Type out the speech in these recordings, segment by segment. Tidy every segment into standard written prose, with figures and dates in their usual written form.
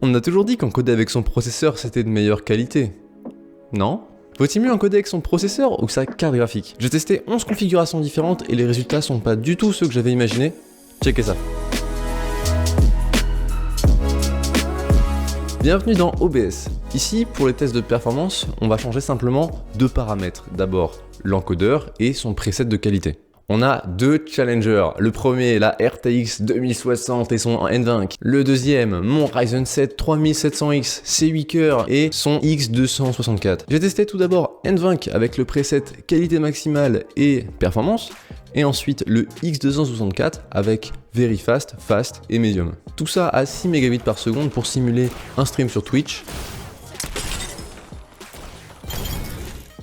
On a toujours dit qu'encoder avec son processeur c'était de meilleure qualité. Non ? Vaut-il mieux encoder avec son processeur ou sa carte graphique? J'ai testé 11 configurations différentes et les résultats sont pas du tout ceux que j'avais imaginé. Checkez ça. Bienvenue dans OBS. Ici, pour les tests de performance, on va changer simplement deux paramètres. D'abord, l'encodeur et son preset de qualité. On a deux challengers. Le premier, la RTX 2060 et son NVENC. Le deuxième, mon Ryzen 7 3700X, ses 8 cœurs et son X264. J'ai testé tout d'abord NVENC avec le preset qualité maximale et performance. Et ensuite le X264 avec Very Fast, Fast et Medium. Tout ça à 6 Mbps pour simuler un stream sur Twitch.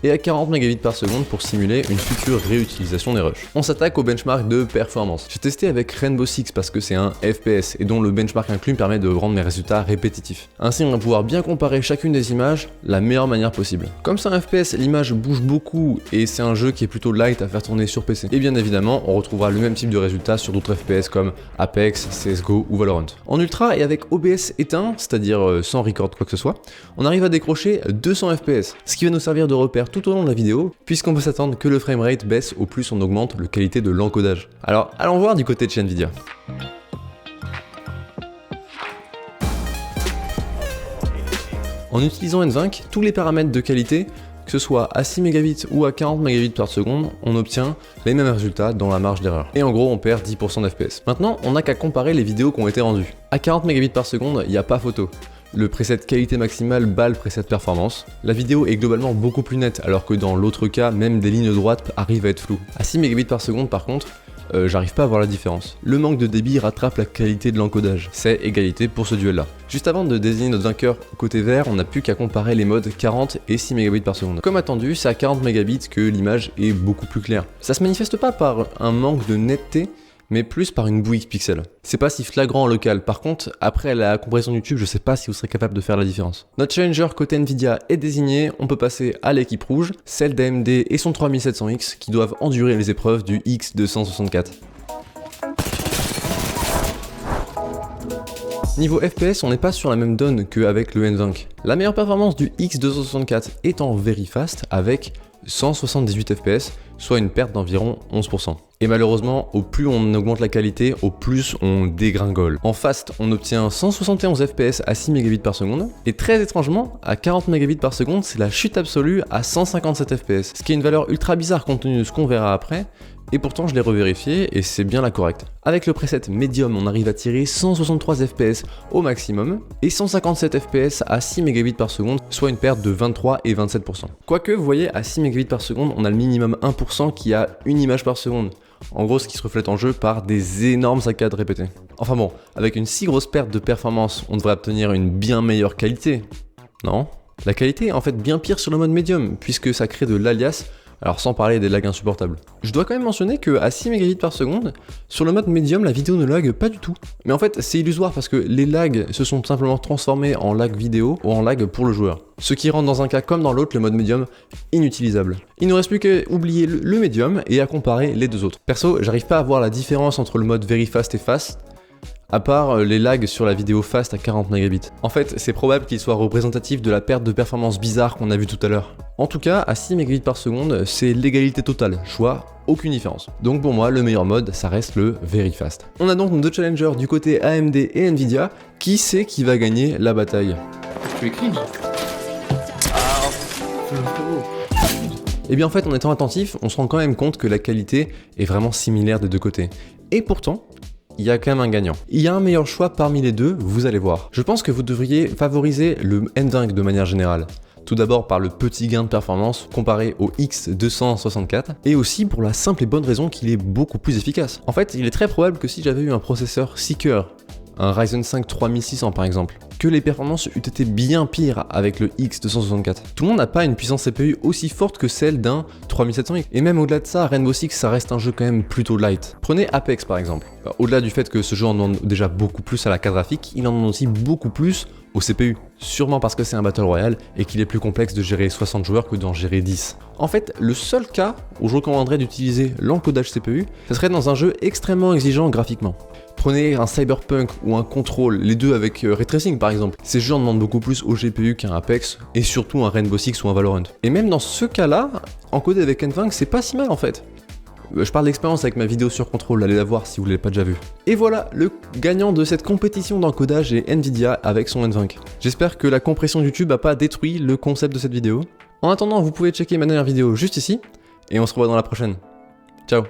Et à 40 Mbps pour simuler une future réutilisation des rushs. On s'attaque au benchmark de performance. J'ai testé avec Rainbow Six parce que c'est un FPS et dont le benchmark inclus me permet de rendre mes résultats répétitifs. Ainsi on va pouvoir bien comparer chacune des images de la meilleure manière possible. Comme c'est un FPS, l'image bouge beaucoup et c'est un jeu qui est plutôt light à faire tourner sur PC. Et bien évidemment, on retrouvera le même type de résultats sur d'autres FPS comme Apex, CSGO ou Valorant. En ultra et avec OBS éteint, c'est-à-dire sans record quoi que ce soit, on arrive à décrocher 200 FPS, ce qui va nous servir de repère tout au long de la vidéo, puisqu'on peut s'attendre que le framerate baisse au plus on augmente la qualité de l'encodage. Alors allons voir du côté de chez Nvidia. En utilisant NVENC, tous les paramètres de qualité, que ce soit à 6 Mbps ou à 40 Mbps, on obtient les mêmes résultats dans la marge d'erreur. Et en gros, on perd 10% d'FPS. Maintenant, on n'a qu'à comparer les vidéos qui ont été rendues. À 40 Mbps, il n'y a pas photo. Le preset qualité maximale bat le preset performance. La vidéo est globalement beaucoup plus nette, alors que dans l'autre cas, même des lignes droites arrivent à être floues. À 6 Mbps par contre, j'arrive pas à voir la différence. Le manque de débit rattrape la qualité de l'encodage. C'est égalité pour ce duel là. Juste avant de désigner notre vainqueur côté vert, on n'a plus qu'à comparer les modes 40 et 6 Mbps. Comme attendu, c'est à 40 Mbps que l'image est beaucoup plus claire. Ça se manifeste pas par un manque de netteté, mais plus par une bouillie pixels. C'est pas si flagrant en local, par contre, après la comparaison YouTube, je sais pas si vous serez capable de faire la différence. Notre challenger côté Nvidia est désigné, on peut passer à l'équipe rouge, celle d'AMD et son 3700X qui doivent endurer les épreuves du X264. Niveau FPS, on n'est pas sur la même donne qu'avec le NVENC. La meilleure performance du X264 est en Very Fast avec 178 FPS, soit une perte d'environ 11%. Et malheureusement, au plus on augmente la qualité, au plus on dégringole. En fast, on obtient 171 FPS à 6 Mbps, et très étrangement, à 40 Mbps, c'est la chute absolue à 157 FPS, ce qui est une valeur ultra bizarre compte tenu de ce qu'on verra après, et pourtant je l'ai revérifié et c'est bien la correcte. Avec le preset Medium, on arrive à tirer 163 FPS au maximum et 157 FPS à 6 Mbps, soit une perte de 23 et 27%. Quoique, vous voyez, à 6 Mbps, on a le minimum 1% qui a une image par seconde. En gros, ce qui se reflète en jeu par des énormes saccades répétées. Enfin bon, avec une si grosse perte de performance, on devrait obtenir une bien meilleure qualité, non? La qualité est en fait bien pire sur le mode Medium, puisque ça crée de l'alias, alors sans parler des lags insupportables. Je dois quand même mentionner que à 6 Mbps, sur le mode Medium, la vidéo ne lag pas du tout. Mais en fait, c'est illusoire parce que les lags se sont simplement transformés en lag vidéo ou en lag pour le joueur. Ce qui rend dans un cas comme dans l'autre le mode Medium inutilisable. Il ne reste plus qu'à oublier le Medium et à comparer les deux autres. Perso, j'arrive pas à voir la différence entre le mode Very Fast et Fast, à part les lags sur la vidéo fast à 40 Mbps. En fait, c'est probable qu'il soit représentatif de la perte de performance bizarre qu'on a vu tout à l'heure. En tout cas, à 6 Mbps, c'est l'égalité totale, choix, aucune différence. Donc pour moi, le meilleur mode, ça reste le Very Fast. On a donc nos deux challengers du côté AMD et Nvidia. Qui c'est qui va gagner la bataille? Tu es cringe. Et bien en fait, en étant attentif, on se rend quand même compte que la qualité est vraiment similaire des deux côtés. Et pourtant, il y a quand même un gagnant. Il y a un meilleur choix parmi les deux, vous allez voir. Je pense que vous devriez favoriser le NVENC de manière générale. Tout d'abord par le petit gain de performance comparé au X264, et aussi pour la simple et bonne raison qu'il est beaucoup plus efficace. En fait, il est très probable que si j'avais eu un processeur 6 cœurs, un Ryzen 5 3600 par exemple, que les performances eût été bien pires avec le X264. Tout le monde n'a pas une puissance CPU aussi forte que celle d'un 3700X. Et même au-delà de ça, Rainbow Six, ça reste un jeu quand même plutôt light. Prenez Apex par exemple. Au-delà du fait que ce jeu en demande déjà beaucoup plus à la carte graphique, il en demande aussi beaucoup plus au CPU. Sûrement parce que c'est un Battle Royale et qu'il est plus complexe de gérer 60 joueurs que d'en gérer 10. En fait, le seul cas où je recommanderais d'utiliser l'encodage CPU, ce serait dans un jeu extrêmement exigeant graphiquement. Prenez un Cyberpunk ou un Control, les deux avec Ray Tracing par par exemple. Ces jeux en demandent beaucoup plus au GPU qu'un Apex, et surtout un Rainbow Six ou un Valorant. Et même dans ce cas-là, encoder avec Nvenc, c'est pas si mal en fait. Je parle d'expérience avec ma vidéo sur Control, allez la voir si vous l'avez pas déjà vue. Et voilà, le gagnant de cette compétition d'encodage est Nvidia avec son Nvenc. J'espère que la compression de YouTube a pas détruit le concept de cette vidéo. En attendant, vous pouvez checker ma dernière vidéo juste ici, et on se revoit dans la prochaine. Ciao.